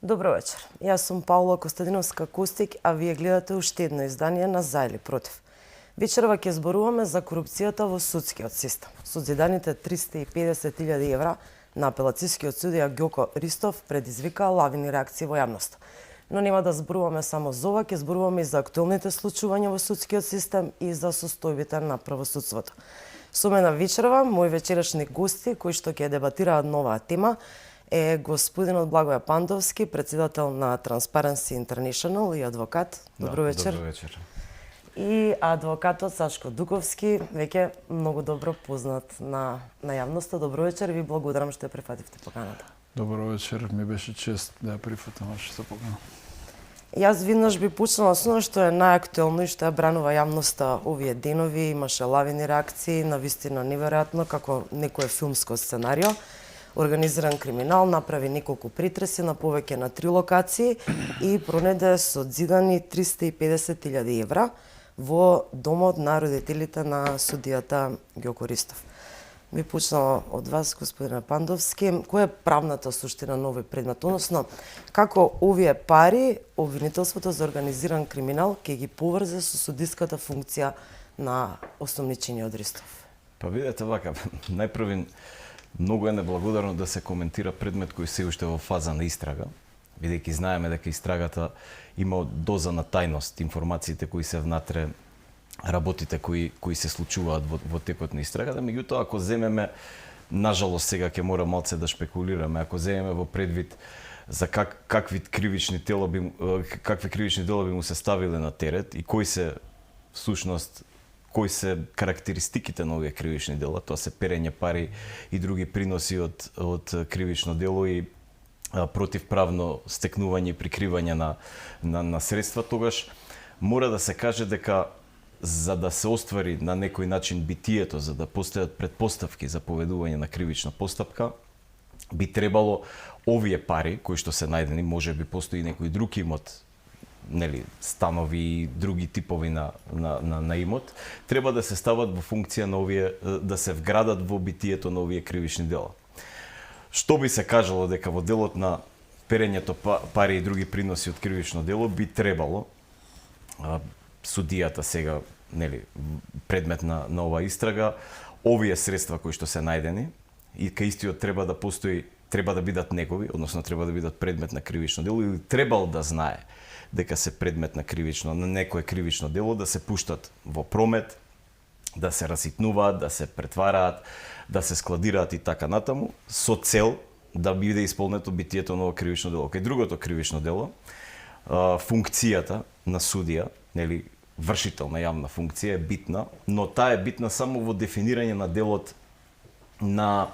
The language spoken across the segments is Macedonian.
Добро вечер. Јас сум Паула Костадиновска-Кустик, а вие гледате уште едно издание на За или против. Вечерва ќе зборуваме за корупцијата во судскиот систем. Со зиданите 350.000 евра на апелацискиот судија Ѓоко Ристов предизвикаа лавини реакции во јавноста. Но нема да зборуваме само за ова, ќе зборуваме и за актуелните случувања во судскиот систем и за состојбите на правосудството. Со мене вечерва, мои вечерашни гости кои што ќе дебатираат на оваа тема е господинот Благоје Пандовски, председател на Transparency International и адвокат. Добро вечер. Добро вечер. И адвокатот Сашко Дуковски, веќе многу добро познат на јавноста. Добро вечер и ви благодарам што ја прифативте поканата. Добро вечер, ми беше чест да ја прифатам вашата покана. Јас веднаш би почнала со она што е најактуелно и што ја бранува јавноста овие денови. Имаше лавини реакции, навистина неверојатно, како некое филмско сценарио. Организиран криминал направи неколку притреси на повеќе на 3 локации и пронеде со зидани 350.000 евра во домот на родителите на судијата Ѓоко Ристов. Би почнала од вас, господине Пандовски, која е правната суштина на овој предмет, односно како овие пари обвинителството за организиран криминал ќе ги поврзе со судиската функција на осомничениот Ристов? Па видете вака, најпрвин многу е неблагодарно да се коментира предмет кој се уште во фаза на истрага, бидејќи знаеме дека истрагата има доза на тајност, информациите кои се внатре, работите кои се случуваат во текот на истрагата, меѓутоа ако земеме, нажалост сега ќе мора малце да шпекулираме, ако земеме во предвид за какви кривични дела би му се ставиле на терет и кои се всушност кои се карактеристиките на овие кривични дела, тоа се перење пари и други приноси од кривично дело и противправно стекнување и прикривање на средства, тогаш мора да се каже дека за да се оствари на некој начин битието, за да постојат претпоставки за поведување на кривична постапка, би требало овие пари кои што се најдени, можеби постои некој друг имот, нели, станови и други типови на имот, треба да се стават во функција на овие, да се вградат во битието на овие кривични дела. Што би се кажало дека во делот на перењето пари и други приноси од кривично дело би требало судијата сега, нели, предмет на оваа истрага, овие средства кои што се најдени и кај истиот треба да постои, треба да бидат негови, односно треба да бидат предмет на кривично дело или требал да знае дека се предмет на некое кривично дело, да се пуштат во промет, да се раситнуваат, да се претвараат, да се складираат и така натаму, со цел да биде исполнето битието на ова кривично дело. Кај другото кривично дело, функцијата на судија, нели, вршител на јавна функција е битна, но таа е битна само во дефинирање на делот на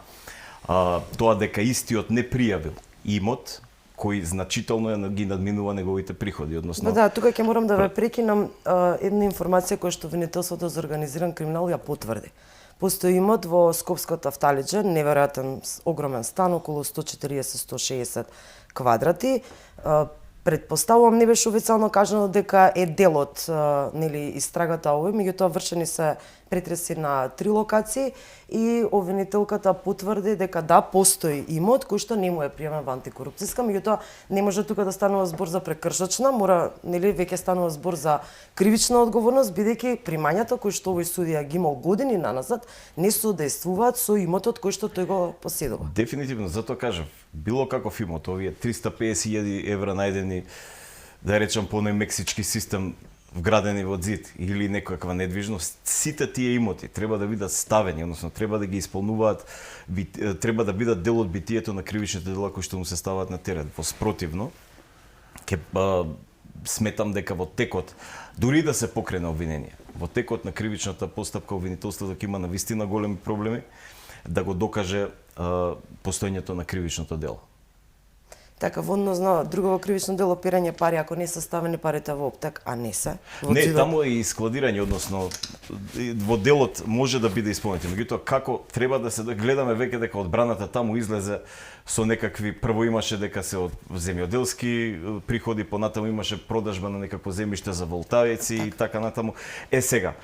тоа дека истиот не пријавил имот кој значително ги надминува неговите приходи, односно. Да, тука ќе морам да ве прекинам една информација која што обвинителството за организиран криминал ја потврди. Постои имот во Скопското Авталиџе, неверојатен огромен стан, околу 140-160 квадрати. Предпоставувам не беше официјално кажано дека е дел од нели истрагата овој, меѓутоа вршени се претреси на 3 локации и обвинителката потврди дека да, постои имот кој што не му е пријавен во антикорупцијска, меѓутоа не може тука да станува збор за прекршачна, мора, нели, веќе станува збор за кривична одговорност, бидејќи примањата кои што овој судија ги имал години наназад не соодействуваат со имотот кој што тој го поседува. Дефинитивно, затоа кажав, било каков имот, овие 350.000 евра најдени, да речам по оној мексички систем вградени во зид или некаква недвижност, сите тие имоти треба да бидат ставени, односно треба да ги исполнуваат, треба да бидат дел од битието на кривичните дела кои што му се ставаат на терет. Во спротивно, сметам дека во текот, дури да се покрене обвинение, во текот на кривичната постапка обвинителството ќе има навистина големи проблеми да го докаже постоењето на кривичното дело. Така, во однос на друго кривично дело перење пари, ако не се ставени парите во оптек, а не се. Не, таму е и складирање, односно во делот може да биде исполнето. Меѓутоа како треба да се гледаме веќе дека одбраната таму излезе со некакви, прво имаше дека се од земјоделски приходи, понатаму имаше продажба на некакво земјиште за волтаеци и така натаму. Сега,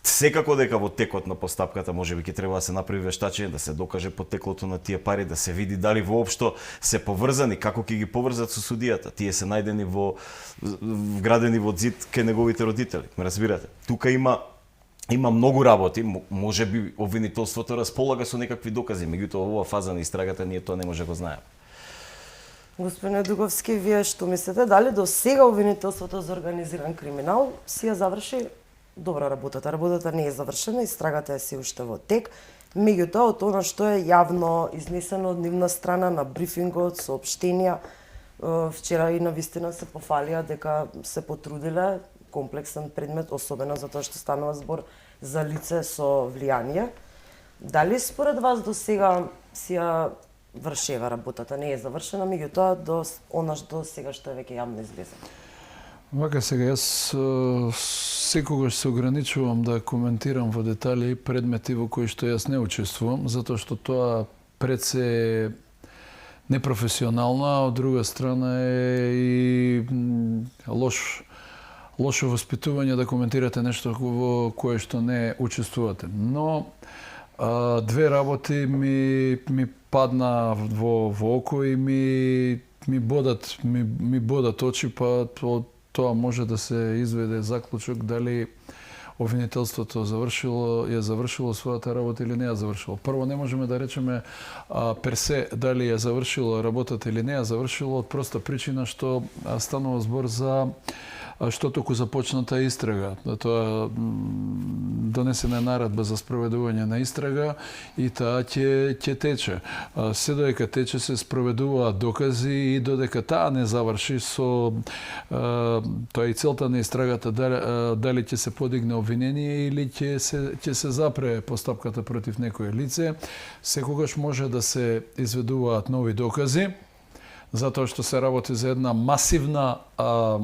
секако дека во текот на постапката можеби ќе треба да се направи вештачење, да се докаже потеклото на тие пари, да се види дали воопшто се поврзани, како ќе ги поврзат со судијата. Тие се најдени вградени во зид кај неговите родители. Ме разбирате? Тука има многу работи, можеби обвинителството располага со некакви докази, меѓутоа во оваа фаза на истрагата ние тоа не може да го знаеме. Господине Дуговски, вие што мислите, дали до сега обвинителството за организиран криминал си ја заврши добра работата? Работата не е завршена, истрагата е се уште во тек, меѓутоа од она што е јавно изнесено од нивна страна на брифингот, соопштенија, вчера и навистина се пофалија дека се потрудиле, комплексен предмет, особено затоа што станува збор за лице со влијание. Дали според вас до сега си ја вршева работата, не е завршена, меѓутоа до она што сега што е веќе јавно излезено? Вака сега, јас секогаш се ограничувам да коментирам во детали предмети во кои што јас не учествувам, затоа што тоа пред се непрофесионално, а од друга страна е и лошо воспитување да коментирате нешто во кое што не учествувате. Но две работи ми падна во око и ми бодат очи, па од тоа може да се изведе заклучок дали обвинителството ја завршило својата работа или не ја завршило. Прво, не можеме да речеме персе дали ја завршило работата или не ја завршило, од проста причина што станува збор за што току започната истрага. Тоа донесена е наредба за спроведување на истрага и таа ќе тече. Се додека тече се спроведуваат докази и додека таа не заврши со тоа и целта на истрагата дали ќе се подигне обвинение или ќе се запре постапката против некое лице, секогаш може да се изведуваат нови докази, затоа што се работи за една масивна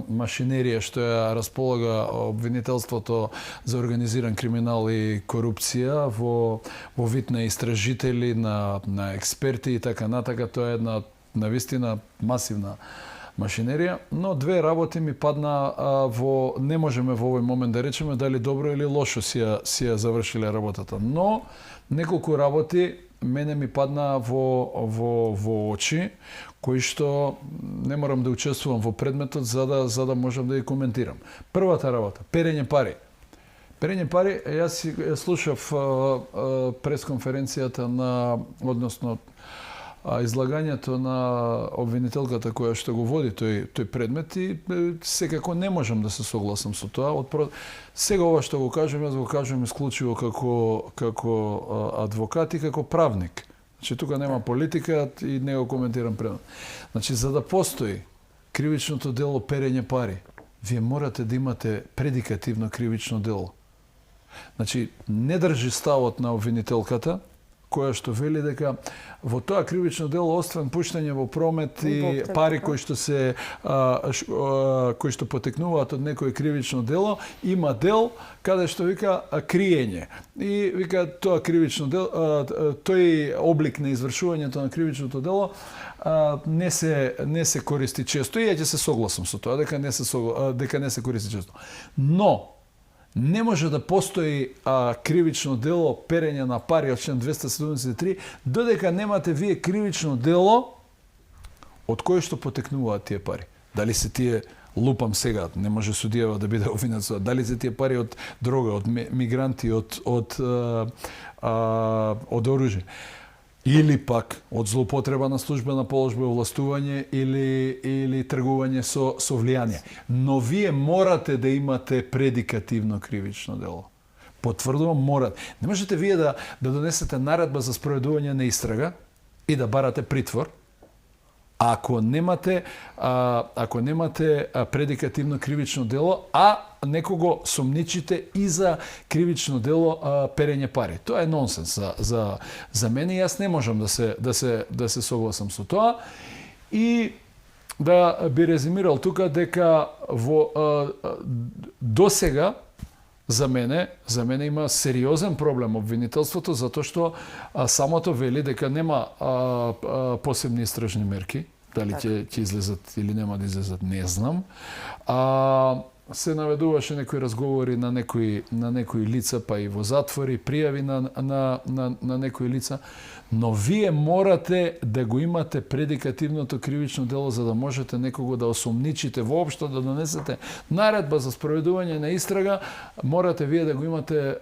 машинерија што ја располага обвинителството за организиран криминал и корупција во вид на истражители, на експерти и така натака. Тоа е една навистина масивна машинерија, но две работи ми падна не можеме во овој момент да речеме дали добро или лошо си ја завршиле работата, но неколку работи мене ми падна во очи, кои што не морам да учествувам во предметот за да можам да ја коментирам. Првата работа, перење пари. Перење пари, јас слушав пресконференцијата односно излагањето на обвинителката која што го води тој предмет и секако не можам да се согласам со тоа. Сега ова што го кажам, јас го кажам исклучиво како адвокат и како правник. Значи, тука нема политика и не го коментирам предмет. Значи, за да постои кривичното дело перење пари, вие морате да имате предикативно кривично дело. Значи, не држи ставот на обвинителката, која што вели дека во тоа кривично дело освен пуштање во промет и пари кои што потекнуваат од некое кривично дело, има дел каде што вика криење. И вика тоа кривично дело, тој облик на извршувањето на кривичното дело не се користи често и ја ќе се согласам со тоа дека не се користи често. Но не може да постои кривично дело перење на пари од член 273 додека немате вие кривично дело од кое што потекнуваат тие пари. Дали се тие, лупам сега, не може судијава да биде обвинет, дали се тие пари од дрога, од мигранти, од оружје, или пак од злоупотреба на службена положба и овластување или тргување со влијание. Но вие морате да имате предикативно кривично дело. Потврдувам, морате. Не можете вие да донесете наредба за спроведување на истрага и да барате притвор, ако немате предикативно кривично дело, а некого сомничите и за кривично дело перење пари. Тоа е нонсенс за мене. Јас не можам да се согласам со тоа и да би резимирал тука дека до сега за мене има сериозен проблем обвинителството затоа што самото вели дека нема посебни истражни мерки. Дали ќе излезат или нема да излезат, не знам. се наведуваше некои разговори на некои лица, па и во затвори, пријави на некои лица, но вие морате да го имате предикативното кривично дело за да можете некого да осомничите, воопшто да донесете наредба за спроведување на истрага, морате вие да го имате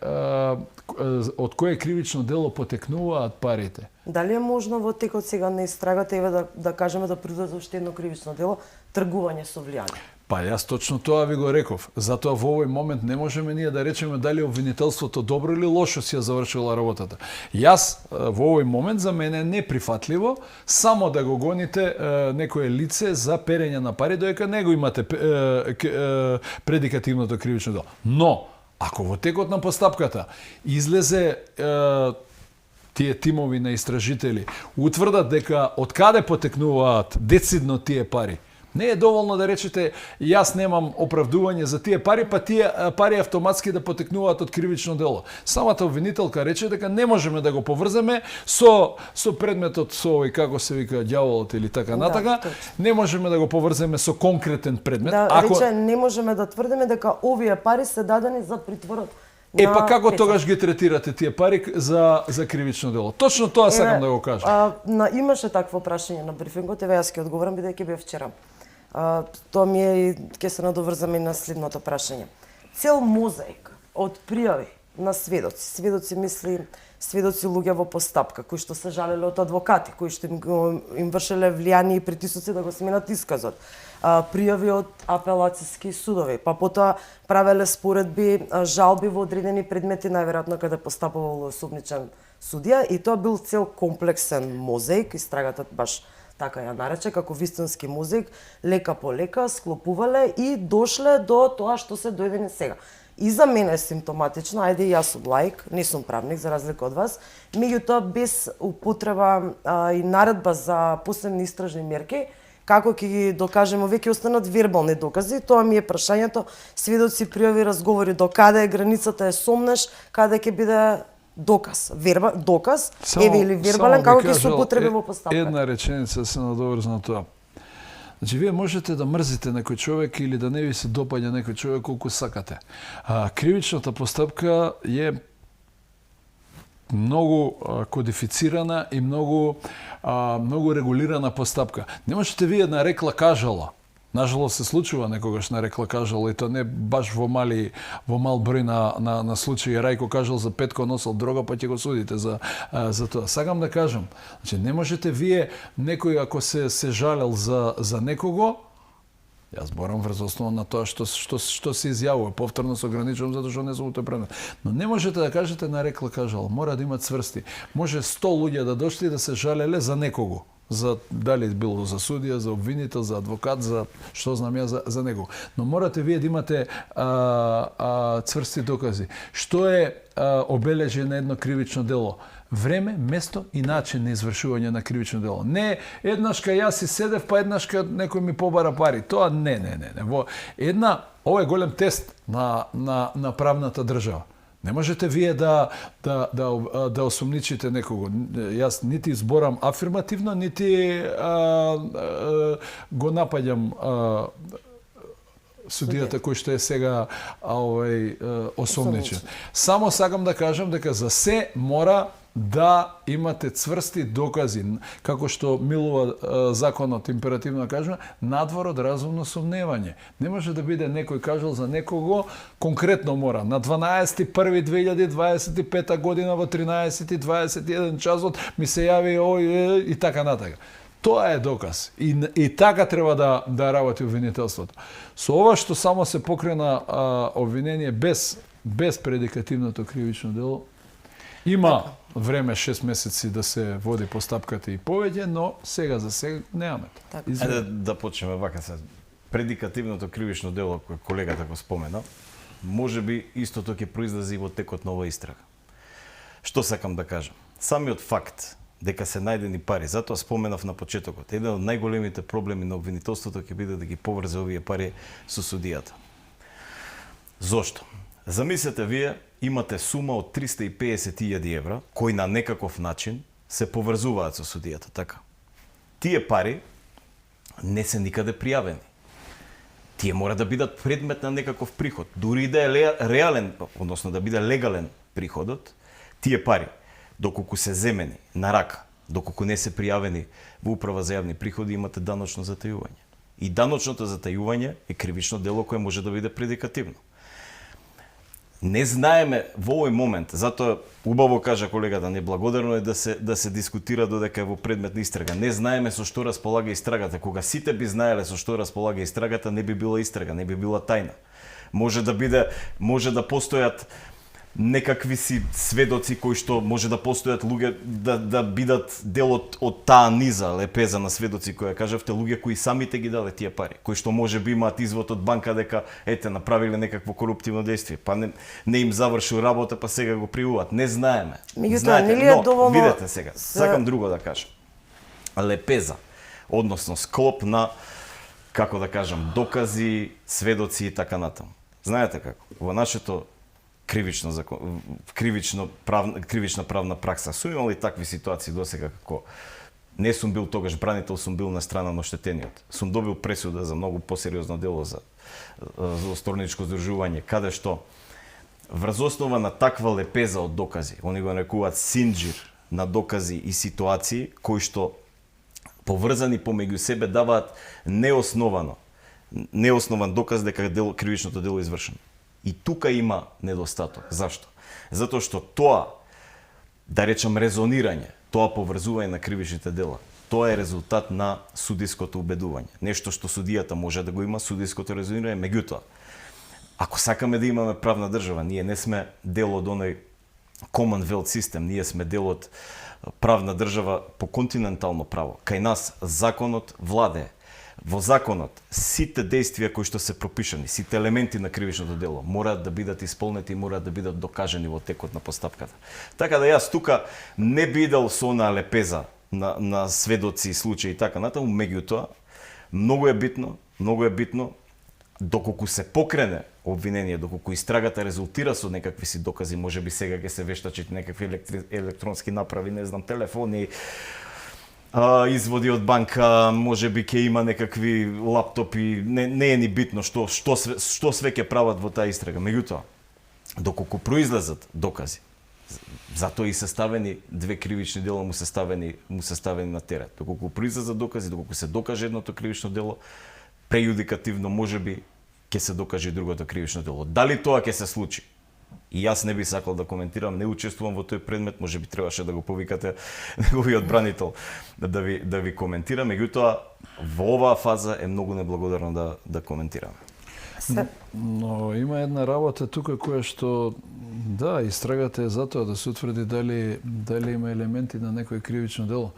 од кое кривично дело потекнуваат парите. Дали е можно во текот сега на истрагата да кажеме да придојде уште едно кривично дело, тргување со влијание? Па јас точно тоа ви го реков. Затоа во овој момент не можеме ние да речеме дали обвинителството добро или лошо си ја завршила работата. Јас во овој момент за мене е неприфатливо само да го гоните некое лице за перење на пари, доека не го имате предикативното кривично дело. Но ако во текот на постапката излезе тие тимови на истражители утврдат дека од каде потекнуваат децидно тие пари, не е доволно да речете јас немам оправдување за тие пари, па тие пари автоматски да потекнуваат од кривично дело. Самата обвинителка рече дека не можеме да го поврземе со предметот, со овој како се вика ѓаволот или така натака, не можеме да го поврземе со конкретен предмет. Да, рече не можеме да тврдиме дека овие пари се дадени за притворот. Па како тогаш ги третирате тие пари за кривично дело? Точно тоа сакам да го кажам. Имаше такво прашање на брифингот, јас ќе одговорам бидејќи бев вчера. Тоа ми е и ќе се надоврзаме на следното прашање. Цел мозаик од пријави на сведоци мисли сведоци луѓе во постапка, кои што се жалеле од адвокати, кои што им вршеле влијание и притисоци да го сменат исказот, пријави од апелацијски судови, па потоа правеле споредби, жалби во одредени предмети, најверојатно каде постапувал особничен судија, и тоа бил цел комплексен мозаик, истрагата баш така ја нарече, како вистински мозаик, лека по лека склопувале и дошле до тоа што се дојдени сега. И за мене е симптоматично, ајде јас сум лаик, не сум правник за разлика од вас, меѓутоа без употреба и наредба за посебни истражни мерки, како ќе ги докажеме, веќе останат вербални докази, тоа ми е прашањето, сведоци, пријави, разговори, до каде е границата е сомнеш, каде ќе биде доказ, доказ, еве или вербален, како ќе се употреби во постапка. Една реченица се надоврза на тоа. Значи, вие можете да мрзите некој човек или да не ви се допаѓа некој човек колку сакате. Кривичната постапка е многу кодифицирана и многу регулирана постапка. Не можете вие на рекла кажала. Нажалост се случува некогаш на рекла кажала, и тоа не баш во мал број на случаи. Рајко кажал за Петко носел дрога, па ќе го судите за тоа. Сакам да кажам, значи не можете вие некој ако се жалел за некого, јас борам врз основа на тоа што се изјавува, повторно се ограничувам затоа што не сум тој предмет. Но не можете да кажете на рекла кажал, мора да има цврсти. Може 100 луѓе да дошли да се жалеле за некого. За дали било за судија, за обвинител, за адвокат, за што знам ја за него. Но морате вие да имате цврсти докази. Што е обележје на едно кривично дело? Време, место и начин на извршување на кривично дело. Не еднаш кај јас си седев, па еднаш кај некој ми побара пари. Тоа не. Во ова е голем тест на правната држава. Не можете вие да осомничите некого. Јас нити зборам афирмативно, нити го напаѓам судијата кој што е сега осомничен. Само сакам да кажам дека за се мора да имате цврсти докази, како што милува законот императивно кажува, надвор од разумно сомневање. Не може да биде некој кажал за некого, конкретно мора. На 12.1.2025 година во 13.21 часот ми се јави ој и така натака. Тоа е доказ. И така треба да работи обвинителството. Со ова што само се покрена обвинение без предикативното кривично дело, има време 6 месеци да се води постапката и повеќе, но сега за сега немаме. Ајде да почнеме вака се. Предикативното кривично дело кој колегата го спомена, можеби истото ќе произлезе и во текот на оваа истрага. Што сакам да кажам? Самиот факт дека се најдени пари, затоа споменав на почетокот, еден од најголемите проблеми на обвинителството ќе биде да ги поврзе овие пари со судијата. Зошто? Замислете вие, имате сума од 350.000 евра, кои на некаков начин се поврзуваат со судијата, така? Тие пари не се никаде пријавени. тие мора да бидат предмет на некаков приход. Дури и да е реален, односно да биде легален приходот, тие пари, доколку се земени на рака, доколку не се пријавени во управа за јавни приходи, имате даночно затајување. И даночното затајување е кривично дело кое може да биде предикативно. Не знаеме во овој момент, затоа убаво кажа колегата, неблагодарно е да се дискутира додека е во предмет на истрага. Не знаеме со што располага истрагата. Кога сите би знаеле со што располага истрагата, не би била истрага, не би била тајна. Може да постојат некакви си сведоци кои што може да постојат луѓе да бидат дел од таа низа лепеза на сведоци која кажавте, луѓе кои самите ги дале тие пари, кои што може би имаат извод од банка дека направиле некакво коруптивно дејствие, па не им завршил работа, па сега го пријуваат. Не знаеме. Меѓутоа, нели е доволно... Видете сега, сакам друго да кажам. Лепеза, односно склоп на, како да кажам, докази, сведоци и така натаму. Знаете како? Во нашето кривична правна пракса. Сум имал и такви ситуации досега како не сум бил тогаш бранител, сум бил на страна на оштетениот. Сум добил пресуда за многу посериозно дело за сторничко здружување, каде што врз основа на таква лепеза од докази, они го нарекуваат синџир на докази и ситуации кои што поврзани помеѓу себе даваат неоснован доказ дека кривичното дело е извршено. И тука има недостаток. Зашто? Затоа што тоа, да речам резонирање, тоа поврзување на кривичните дела, тоа е резултат на судиското убедување. Нешто што судијата може да го има, судиското резонирање, меѓутоа, ако сакаме да имаме правна држава, ние не сме дел од оној Commonwealth систем, ние сме дел од правна држава по континентално право. Кај нас законот владее. Во законот, сите действија кои што се пропишани, сите елементи на кривичното дело, мораат да бидат исполнети и мораат да бидат докажани во текот на постапката. Така да јас тука не бидел со онаа лепеза на сведоци и случаи и така натаму, меѓутоа, многу е битно, доколку се покрене обвинение, доколку истрагата резултира со некакви си докази, можеби сега ќе се вештачат некакви електронски направи, не знам, телефони, изводи од банка, можеби ќе има некакви лаптопи, не е ни битно што све ќе прават во таа истрага. Меѓутоа, доколку произлезат докази, затоа и составени две кривични дела му се ставени на терет. Доколку произлезат докази, доколку се докаже едното кривично дело, прејудикативно можеби ќе се докаже и другото кривично дело. Дали тоа ќе се случи? И јас не би сакал да коментирам, не учествувам во тој предмет, можеби требаше да го повикате неговиот бранител да ви коментира, меѓутоа во оваа фаза е многу неблагодарно да коментираме. Но има една работа тука која што да, истрагата е затоа да се утврди дали има елементи на некој кривично дело.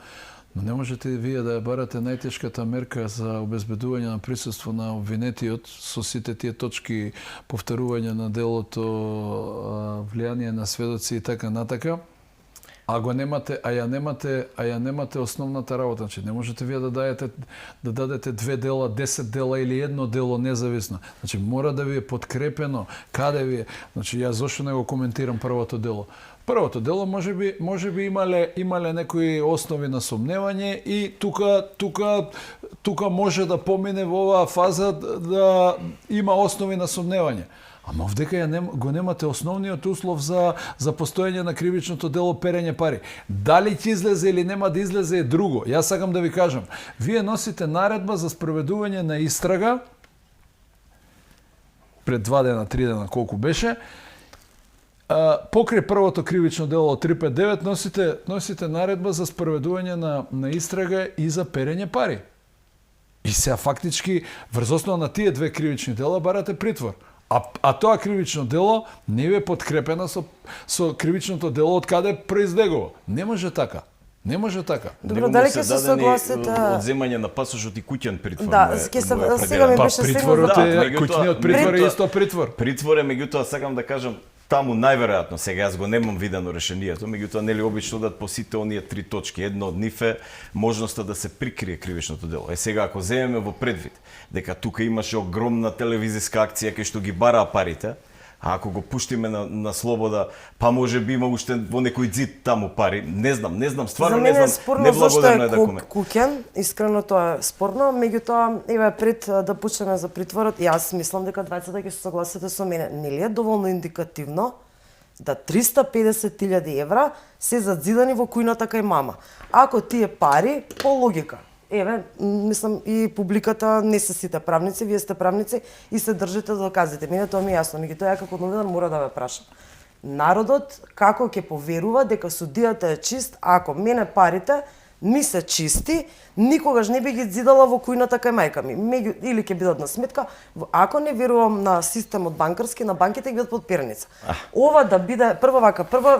Но не можете вие да ја барате најтешката мерка за обезбедување на присуство на обвинетиот со сите тие точки, повторување на делото, влијание на сведоци и така натака, а ја немате основната работа. Значи, не можете вие да дадете 2 дела, 10 дела или едно дело независно. Значи, мора да ви е подкрепено. Каде ви е? Значи, јас зошто не го коментирам првото дело? Првото дело можеби имале некои основи на сомневање и тука може да помине во оваа фаза да има основи на сомневање. Ама овдека го немате основниот услов за постоење на кривичното дело перење пари. Дали ќе излезе или нема да излезе е друго. Јас сакам да ви кажам, вие носите наредба за спроведување на истрага пред 2 дена, 3 дена, колку беше, покрај првото кривично дело од 359 носите наредба за спроведување на истрага и за перење пари. И сега фактички врз основа на тие 2 кривични дела барате притвор. А тоа кривично дело не е подкрепено со кривичното дело од каде произлегува. Не може така. Добро, дали ќе се согласите? Одземање на пасошот и куќен притвор. Да, сега ми беше притворот куќниот притвор е исто притвор. Притвор е, меѓутоа сакам да кажам, таму најверојатно, сега јас го немам видено решението, меѓутоа нели обично дадат по сите оние 3 точки. Едно од нив е можноста да се прикрие кривичното дело. Сега ако земеме во предвид дека тука имаше огромна телевизиска акција кај што ги бараа парите, А ако го пуштиме на слобода, па може би има уште во некој зид таму пари. Не знам, стварно не знам. За мене е спорно зашто неблагодарно е да коментирам. куќен, искрено тоа е спорно, меѓутоа еве пред да почнеме за притворот, јас мислам дека двајцата ќе се согласите со мене. Нели е доволно индикативно да 350.000 евра се задзидани во кујната кај мама. Ако тие пари, по логика, еве, мислам и публиката не се сите правници, вие сте правници и се држите да доказите. Мене тоа ми е јасно, меѓутоа ја како новинар мора да ве прашам. Народот како ќе поверува дека судијата е чист, ако мене парите ми се чисти, никогаш не би ги зидала во кујната кај мајка ми. Или ќе бидат на сметка, ако не верувам на системот банкарски, на банките ќе бидат под перница. Ова да биде прво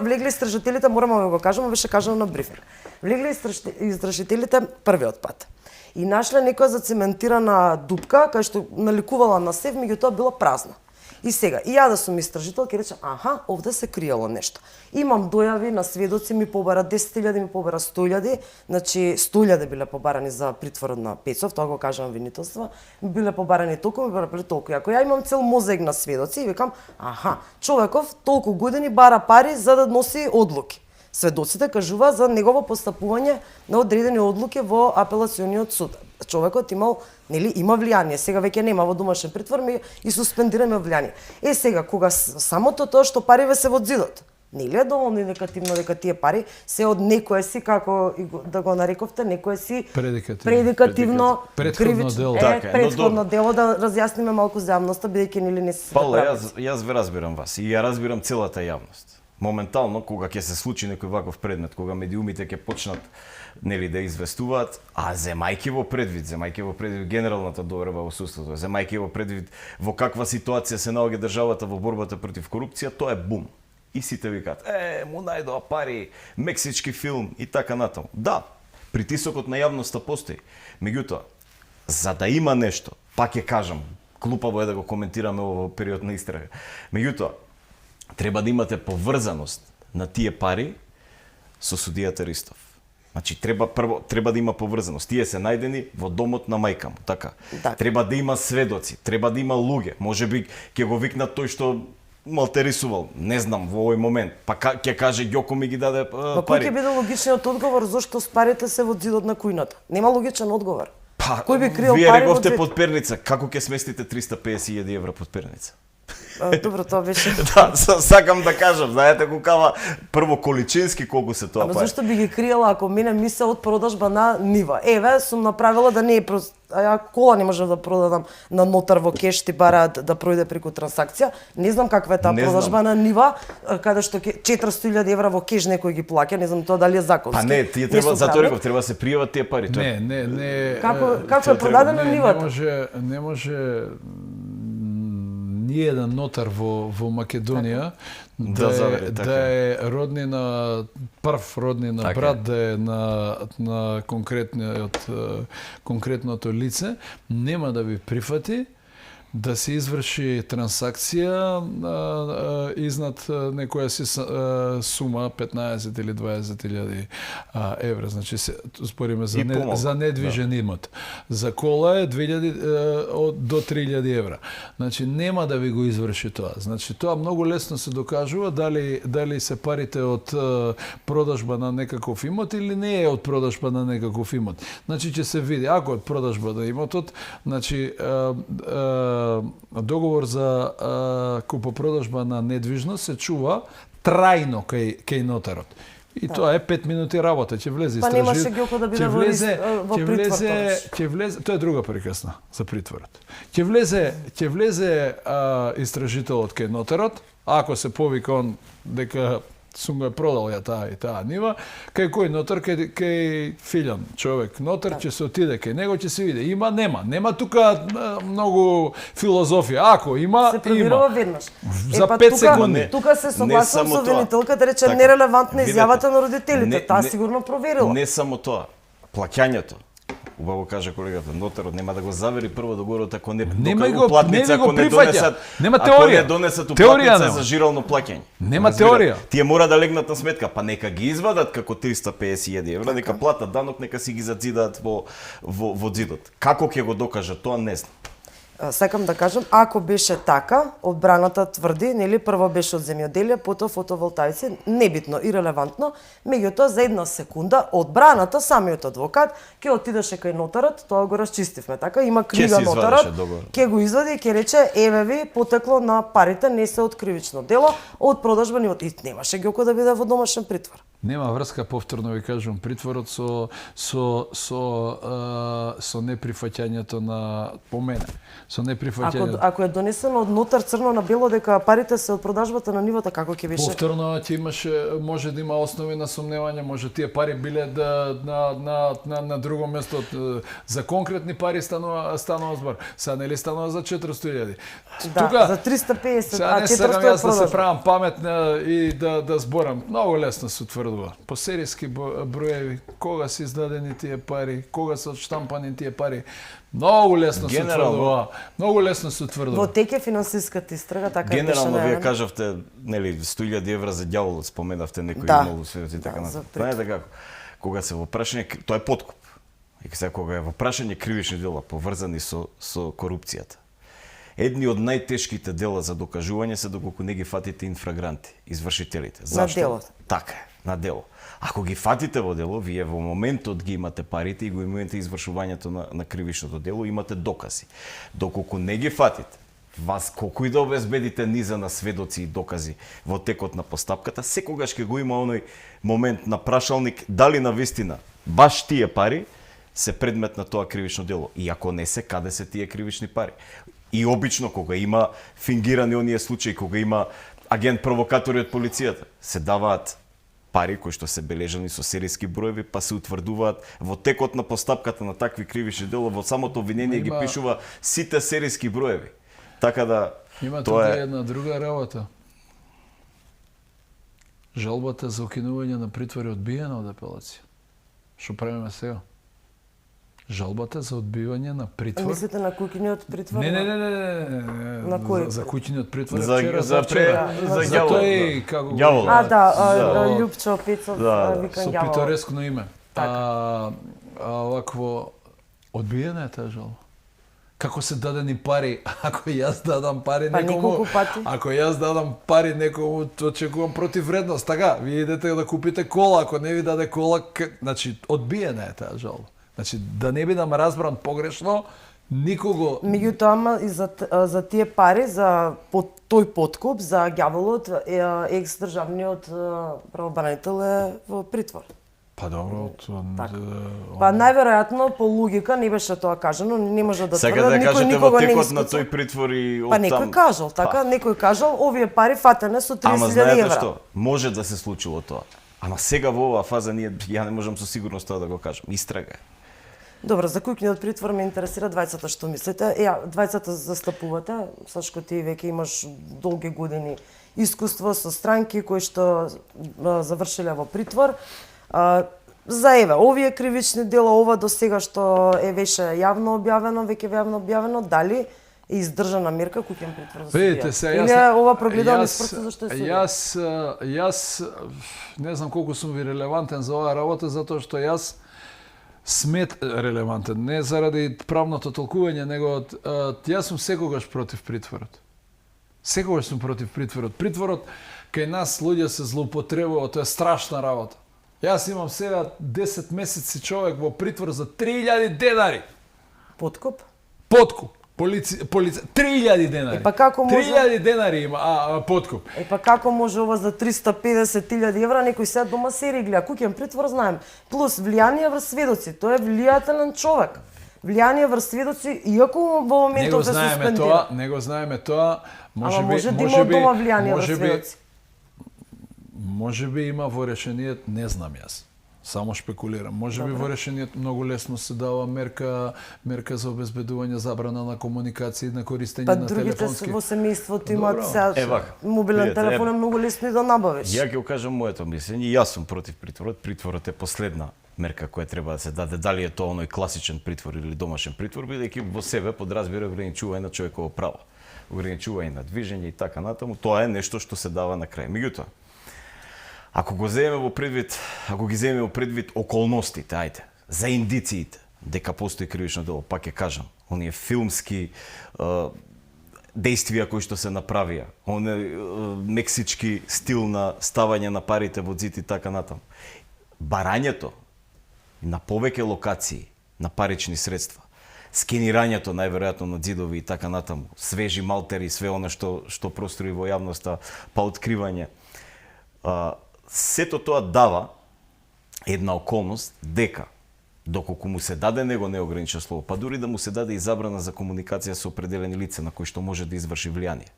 влегли истражителите, мораме да го кажеме, беше кажано на брифинг. Влегли истражителите првиот пат. И нашле некоја зацементирана дупка, кај што наликувала на сев, меѓутоа била празна. И сега, и ја да сум истражител, ќе речам, аха, овде се криело нешто. Имам дојави на сведоци, ми побара 10.000, ми побара 100.000, значи 100.000 биле побарани за притворот на Пецов, тоа го кажам винителство, биле побарани толку, ми барали толку. И ако ја имам цел мозек на сведоци, и викам, аха, човеков толку години бара пари за да носи одлуки. Сведоците кажува за негово постапување на одредени одлуки во апелациониот суд. Човекот има влијание, сега веќе нема во домашен притвор, и суспендираме влијание. Сега, кога самото тоа што париве се во зидот, нели е доволно индикативно дека тие пари се од некое си, како да го нарековте, некое си предикативно претходно дело. Претходно дело, да разјасниме малку за јавноста, бидејќи нели не се Павле, јас ве разбирам вас и ја разбирам целата јавност. Моментално, кога ќе се случи некој ваков предмет, кога медиумите ќе почнат нели да известуваат, а земајќи во предвид генералната доверба во судството, земајќи во предвид во каква ситуација се наоѓа државата во борбата против корупција, тоа е бум. И сите викаат, му најдоа пари, мексички филм и така натаму. Да, притисокот на јавноста постои. Меѓутоа, за да има нешто, пак ќе кажам, глупаво е да го коментираме во период на истрага. Меѓутоа, треба да имате поврзаност на тие пари со судијата Ристов. Значи, треба да има поврзаност. Тие се најдени во домот на мајка му, така. Да. Треба да има сведоци, треба да има луѓе. Можеби ќе го викнат тој што малтерисувал, не знам, во овој момент. Па ќе каже Ѓоко ми ги даде Кој пари. ќе биде логичниот одговор зошто парите се во зидот на кујната? Нема логичен одговор. Па, кој би криел вие пари во рековте зид? под перница, како ќе сместите 350.000 евра под перница? Добро, тоа беше. Да, сакам да кажам, знаете кога прво количински колку се тоа Ама пари. зашто би ги криела ако мене ми се од продажба на нива? Еве, сум направила да не е ја кола не можев да продадам на нотар во кеш, ти бараат да пројде преку трансакција. Не знам каква е таа Не продажба знам. на нива, каде што 400.000 евра во кеш некој ги плаќа, не знам тоа дали е законски. Па не, тие треба сум затоа правник. реков, треба да се пријават тие пари. Тоа е. Не. Како е продадена нивата? Не може ниеден нотар во Македонија да е роднина, прв роднина, така, брат да е на конкретното лице, нема да ви прифати да се изврши трансакција изнад некоја си сума 15 или 20.000 евра. Значи спориме за недвижен имот. За кола е 2.000 до 3.000 евра. Значи нема да ви го изврши тоа. Значи тоа многу лесно се докажува дали се парите од продажба на некаков имот или не е од продажба на некаков имот. Значи ќе се види ако од продажба на имотот, значи договор за купопродажба на недвижност се чува трајно кај нотарот. И тоа е 5 минути работа, ќе влезе Па истражител. немаше Ѓоко да биде во притвор. Ќе влезе, тоа е друга прекасна за притворот. Ќе влезе истражителот кај нотарот, ако се повика он дека сум го продал ја таа и таа нива, кај кој нотар, кај Филјан, човек, нотар ќе се отиде кај него, ќе се види, има, нема тука многу филозофија, ако има, се проверува има. веднаш. За 5 секунди. Тука се согласувам со винителката, рече Така, нерелевантна видете, изјавата на родителите, таа сигурно проверила. Не само тоа, плаќањето. Убаво каже колегата, нотарот нема да го завери прво договорот ако не уплатница, ако не донесат, нема ако теорија. не донесат Теорија уплатница нема. за жирално плаќање. Нема Разбирате? теорија. Тие мора да легнат на сметка, па нека ги извадат како 350.000 евра, нека платат данок, нека си ги зацидат во зидот. Како ќе го докажат тоа, не знам. Сакам да кажам, ако беше така, одбраната тврди, нели, прво беше од земјоделие, потоа фотоволтаици, небитно, ирелевантно, меѓутоа за една секунда одбраната, самиот адвокат, ќе отидеше кај нотарот, тоа го расчистивме, така, има книга се извадеше нотарот, договор. ќе го извади и ќе рече, еве ви, потекло на парите не се од кривично дело, од продажба ни од и немаше Ѓоко да биде во домашен притвор. Нема врска, повторно ви кажувам, притворот со неприфаќањето на по мене. Со неприфаќањето. Ако е донесено од нотар црно на бело дека парите се од продажбата на нивото, како ќе беше? Повторно ќе имаше, може да има основи на сомневање, може тие пари биле на друго место, за конкретни пари станува збор. Сега нели станува за 400.000. Да, за 350, сега а не 400 сакам е јас да се продажба. правам паметна и да зборам. Многу лесно се утврдува. По серијски броеви, кога се издадени тие пари, кога се отштампани тие пари. Многу лесно се утврдува. Многу лесно се утврдува. Во тек е финансиската истрага, така Генерално беше вие најавено. кажавте, нели, 100.000 евра за ѓаволот, споменавте некој Да. имало светот и така Да, за натаму. притвор. Знаете како? Кога се во прашање, тоа е подкуп. И сега кога е во прашање кривични дела поврзани со корупцијата. Едни од најтешките дела за докажување се доколку не ги фатите инфрагранти, извршителите. Зашто? дело. Така е, на дело. Ако ги фатите во дело, вие во моментот ги имате парите и го имате извршувањето на кривичното дело, имате докази. Доколку не ги фатите, вас колку и да обезбедите низа на сведоци и докази во текот на постапката, секогаш ќе го има оној момент на прашалник дали навистина баш тие пари се предмет на тоа кривично дело. И ако не се, каде се тие кривични пари? И обично кога има фингирани оние случаи, кога има агент провокатори од полицијата, се даваат пари кои што се бележани со серијски броеви, па се утврдуваат во текот на постапката на такви кривични дела, во самото обвинение ги пишува сите серијски броеви. Така да Има тоа тука е една друга работа. Жалбата за укинување на притвор е одбиена од апелација. Што правиме сега? Жалбата за одбивање на притвор. Мислите на куќиниот притвор? Не. На кој? За куќиниот притвор за вчера, за вчера. за за ѓавол. тој како го- Ѓавол. А, да, Да. Љупчо Пецов, Да, викан со ѓавол. питореско име. Така. Вакво одбиена е таа жалба. Како се дадени пари, ако јас дадам пари Па некому, неколку пати. ако јас дадам пари некому, очекувам против вредност, така, вие идете да купите кола, ако не ви даде кола, значи одбиена е таа жалба. Значи да не бидам разбран погрешно, никого Меѓутоа, ама и за тие пари, за тој подкуп, за ѓаволот, екс-државниот правобранител е во притвор. Па добро, Така. Па најверојатно по логика не беше тоа кажано, не може да Сега тврдат, да никој кажете во никого не текот на искуца. тој притвор и Па оттам. некој кажал, така, некој кажал, овие пари фатене со 30.000 Ама знаете евра. што? Може да се случило тоа. Ама сега во оваа фаза ја не можам со сигурност тоа да го кажам. Истрага е. Добро, за куќниот притвор ме интересира двајцата што мислите. Двајцата застапувате, Сашко ти веќе имаш долги години искуство со странки кои што завршиле во притвор. За еве, овие кривични дела, ова до сега што беше јавно објавено, веќе јавно објавено, дали е издржана мерка куќен притвор за Видите, судија? сега Или е ова прогледано низ прстот зашто е судија? Јас не знам колку сум ви релевантен за оваа работа, затоа што јас релевантен, не заради правното толкување, него јас сум секогаш против притворот. Секогаш сум против притворот. Притворот кај нас луѓе се злоупотребува, тоа е страшна работа. Јас имам сега 10 месеци човек во притвор за 3.000 денари. Подкуп? Подкуп. Полиција 3.000 денари. Па како може? 3.000 денари има подкуп. Па како може ова за 350.000 евра некој се дома се реглија? Куќен притвор знаем. Плюс влијание врз сведоци. Тој е влијателен човек. Влијание врз сведоци, иако во моментот е суспендиран. Не го знаеме тоа. Ама може да има од дома влијание врз сведоци. Може би има во решението, не знам јас. Само шпекулирам. Може би во решението многу лесно се дава мерка за обезбедување забрана на комуникација и на користење Па на другите телефонски. во семејството имаат Добро. сега мобилен телефон е многу лесно и да набавиш. Ја ќе кажам моето мислење. Јас сум против притворот. Притворот е последна мерка која треба да се даде. Дали е тоа оној класичен притвор или домашен притвор, бидејќи во себе подразбира ограничување на човеково право, ограничување на движење и така натаму. Тоа е нешто што се дава на крај. Меѓутоа, ако ги земеме во предвид околностите, ајде, за индициите дека постои кривично дело, пак ќе кажам, оние филмски действија кои што се направија, мексички стил на ставање на парите во зид и така натаму. Барањето на повеќе локации на парични средства, скенирањето најверојатно на ѕидови и така натаму, свежи малтери, све она што простори во јавноста, па откривање. Сето тоа дава една околност дека доколку му се даде него неограничено слово, па дури да му се даде и забрана за комуникација со определени лица на кои што може да изврши влијание.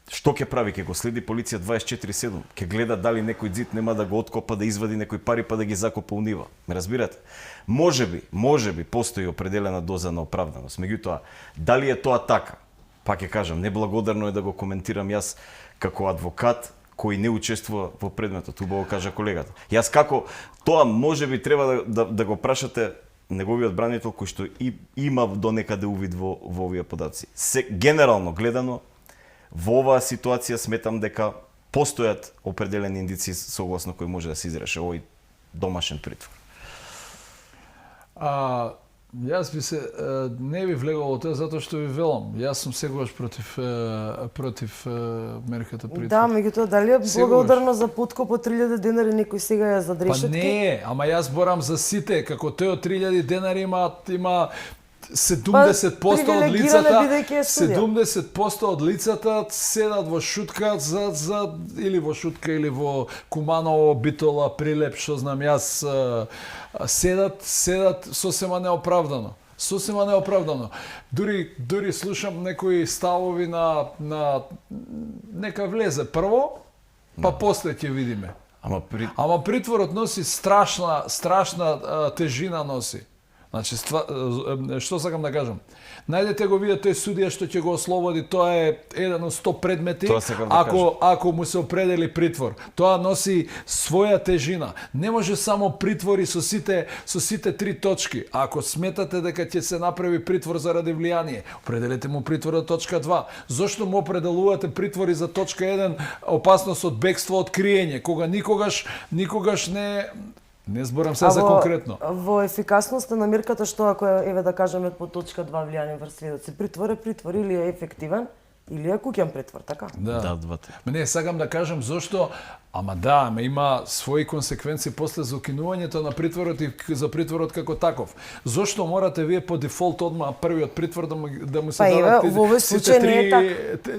Што ќе прави? Ќе го следи полиција 24/7, ќе гледа дали некој ѕид нема да го откопа, да извади некои пари па да ги закопа у нива. Ме разбирате? Може би постои определена доза на оправданост. Меѓутоа, дали е тоа така? Па ќе кажам, неблагодарно е да го коментирам јас како адвокат кој не учествува во предметот, убаво кажа колегата. Јас како тоа можеби треба да го прашате неговиот бранител кој што има до некаде увид во овие податци. Генерално гледано, во оваа ситуација сметам дека постојат определени индици согласно кои може да се изреше овој домашен притвор. Јас не би влегол во тоа затоа што ви велам. Јас сум секогаш против мерката притвор. Да, меѓутоа дали е благодарно за подкуп од 3000 денари некој сега ја за дрешетки? Па не, ама јас борам за сите, како тој од 3000 денари има 70% од лицата, 70% од лицата седат во шутка или во шутка или во Куманово, Битола, Прилеп, што знам јас, седат сосема неоправдано. Сосема неоправдано. Дури слушам некои ставови на нека влезе прво, па после ќе видиме. Ама притворот носи страшна тежина носи. Значи, што сакам да кажам? Најдете го виде тој судија што ќе го ослободи, тоа е еден од 100 предмети, ако му се определи притвор. Тоа носи своја тежина. Не може само притвори со сите 3 точки. Ако сметате дека ќе се направи притвор заради влијание, определете му притвор за точка 2. Зошто му определувате притвори за точка 1, опасност од бегство, од криење, кога никогаш не зборам се за конкретно. Во ефикасноста на мерката, што ако еве да кажеме по точка 2 влијание врз сведоци, притвор или е ефективен или е куќен притвор, така? Да, двата. Не, сакам да кажам зошто, има своји консеквенции после за укинувањето на притворот и за притворот како таков. Зошто морате вие по дефолт одма првиот притвор да му се дадат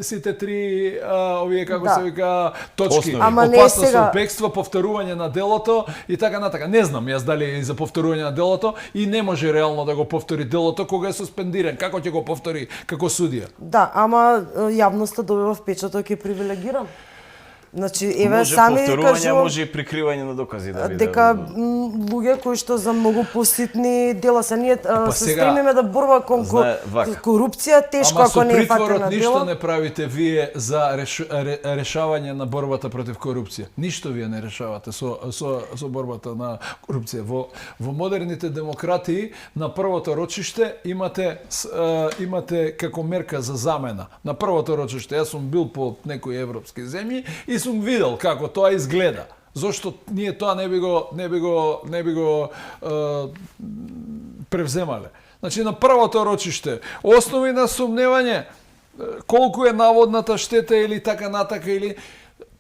сите три овие како се вика точки. Опасност од бегство, повторување на делото и така натака. Не знам јас дали е за повторување на делото и не може реално да го повтори делото кога е суспендиран. Како ќе го повтори како судија? Да, ама јавноста добива впечаток и привилегиран. Значи, еве сами кажувам, може и прикривање на докази да биде. Дека луѓе кои што за многу поситни дела се ние се стремиме да борба кон корупција, тешко ако не е фатено дело. Ништо не правите вие за решавање на борбата против корупција. Ништо вие не решавате со борбата на корупција. Во модерните демократии на првото рочиште имате како мерка за замена. На првото рочиште јас сум бил по некои европски земји и сум видел како тоа изгледа. Зошто ние тоа не би го превземале. Значи на првото рочиште основи на сумневање колку е наводната штета или така натака или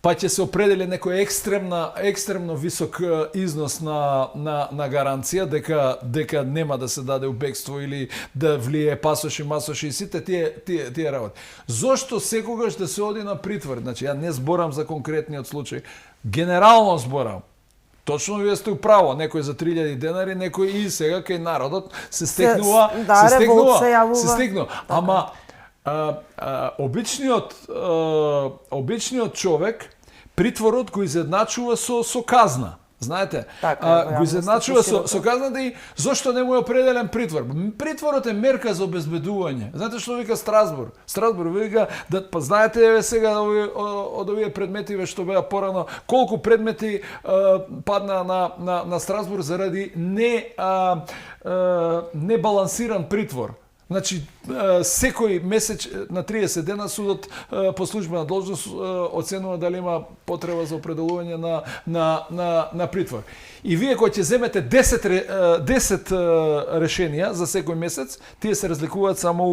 па ќе се определи некој екстремно висок износ на гаранција дека нема да се даде у бегство или да влие пасоши, масоши и сите тие работи. Зошто секогаш да се оди на притвор? Значи ја не зборам за конкретниот случај, генерално зборам. Точно вие сте управо, некој за 3000 денари, некој и сега кај народот се стекнува. Ама обичниот човек притворот го изедначува со казна. Знаете, го изедначува со казната и зошто не му е определен притвор? Притворот е мерка за обезбедување. Знаете што вика Страсбург? Страсбург вика па знаете еве сега од овие предмети што беа порано, колку предмети падна на Страсбург заради небалансиран притвор. Значи, секој месец на 30 дена судот по службена должност оценува дали има потреба за определување на притвор. И вие кои ќе земете 10 решенија за секој месец, тие се разликуваат само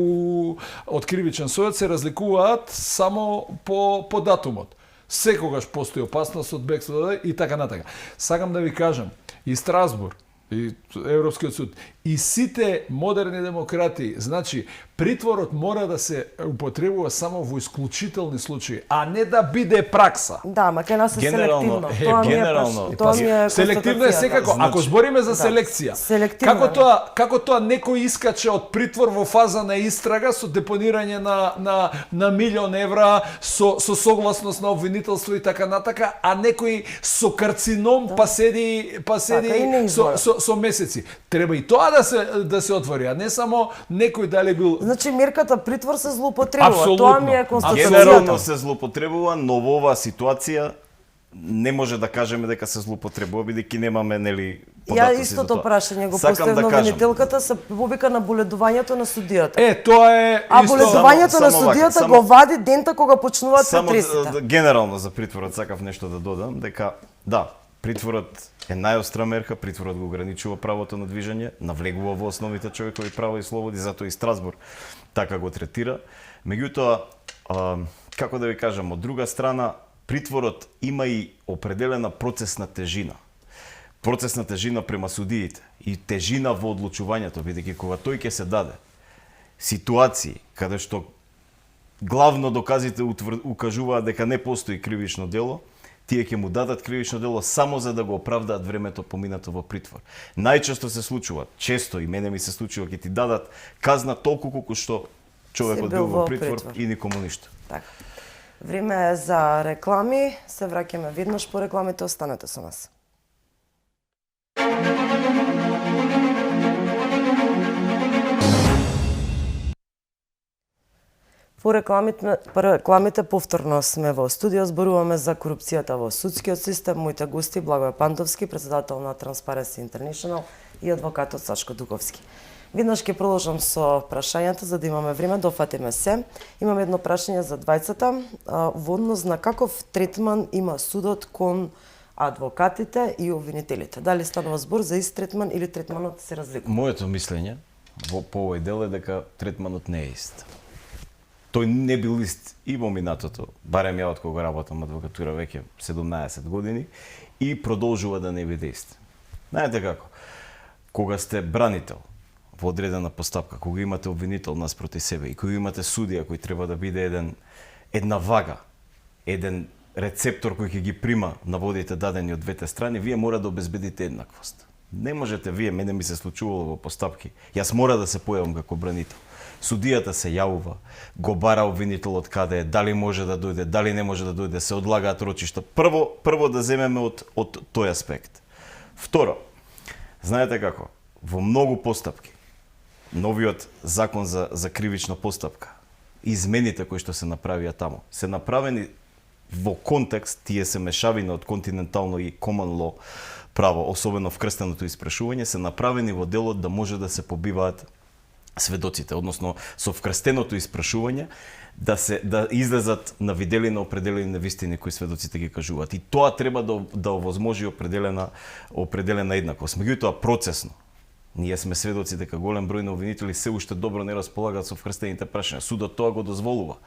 од кривичен сојот, се разликуваат само по датумот. Секогаш постои опасност од бегство и така натака. Сакам да ви кажам, и Страсбург, и Европскиот суд, и сите модерни демократи, значи, притворот мора да се употребува само во исклучителни случаи, а не да биде пракса. Да, ма кај нас е Генерално, селективно. Тоа ми е Селективно е секако. Ако збориме за селекција, како тоа некој искаче од притвор во фаза на истрага со депонирање на милион евра, со согласност на обвинителство и така натака, а некој со карцином па седи со месеци. Треба и тоа да се отвори, а не само некој дали бил. Значи мерката притвор се злоупотребува. Апсолутно. Тоа ми е констатацијата. Генерално се злоупотребува, но во оваа ситуација не може да кажеме дека се злоупотребува, бидејќи немаме податоци. Ја истото прашање го Сакам поставив на кажам. обвинителката се повика на боледувањето на судијата. Тоа е А исто. боледувањето на Само вака, судијата само- го вади дента кога почнуваат Само претресите. генерално за притворот сакав нешто да додам, дека да, притворот е најостра мерка, притворот го ограничува правото на движење, навлегува во основните човекови права и слободи, затоа и Страсбург така го третира. Меѓутоа, како да ви кажам, од друга страна, притворот има и определена процесна тежина. Процесна тежина према судиите и тежина во одлучувањето, бидејќи кога тој ќе се даде ситуации каде што главно доказите укажуваат дека не постои кривично дело, тие ќе му дадат кривично дело само за да го оправдаат времето поминато во притвор. Најчесто се случува, често и мене ми се случува, ќе ти дадат казна толку колку што човекот бил во притвор и никому ништо. Така. Време е за реклами. Се враќаме веднаш по рекламите, останете со нас. По рекламите повторно сме во студио, зборуваме за корупцијата во судскиот систем. Моите гости Благоје Пантовски, председател на Transparency International, и адвокатот Сашко Дуковски. Веднаш ќе продолжам со прашањата за да имаме време да офатиме се. Имам едно прашање за двајцата во однос на каков третман има судот кон адвокатите и обвинителите. Дали станува збор за ист третман или третманот се разликува? Моето мислење по овој дел е дека третманот не е ист. Тој не бил ист и во минатото, барем ја од кога работам адвокатура веќе 17 години, и продолжува да не биде ист. Знаете како? Кога сте бранител во одредена постапка, кога имате обвинител наспроти себе и кога имате судија кој треба да биде една вага, еден рецептор кој ќе ги прима наводите дадени од двете страни, вие мора да обезбедите еднаквост. Не можете вие, мене ми се случувало во постапки, јас мора да се појавам како бранител. Судијата се јавува, го бара обвинителот каде е, дали може да дојде, дали не може да дојде, се одлагаат рочишта. Прво да земеме од тој аспект. Второ, знаете како, во многу постапки, новиот закон за кривична постапка, измените кои што се направија таму, се направени во контекст, тие се мешавина од континентално и common law право, особено вкрстеното испрашување, се направени во делот да може да се побиваат сведоците, односно со вкрстеното испрашување да излезат на виделина определени невистини кои сведоците ги кажуваат. И тоа треба да овозможи определена еднаквост. Меѓутоа процесно, ние сме сведоци дека голем број на обвинители се уште добро не располагаат со вкрстените прашања. Судот тоа го дозволува.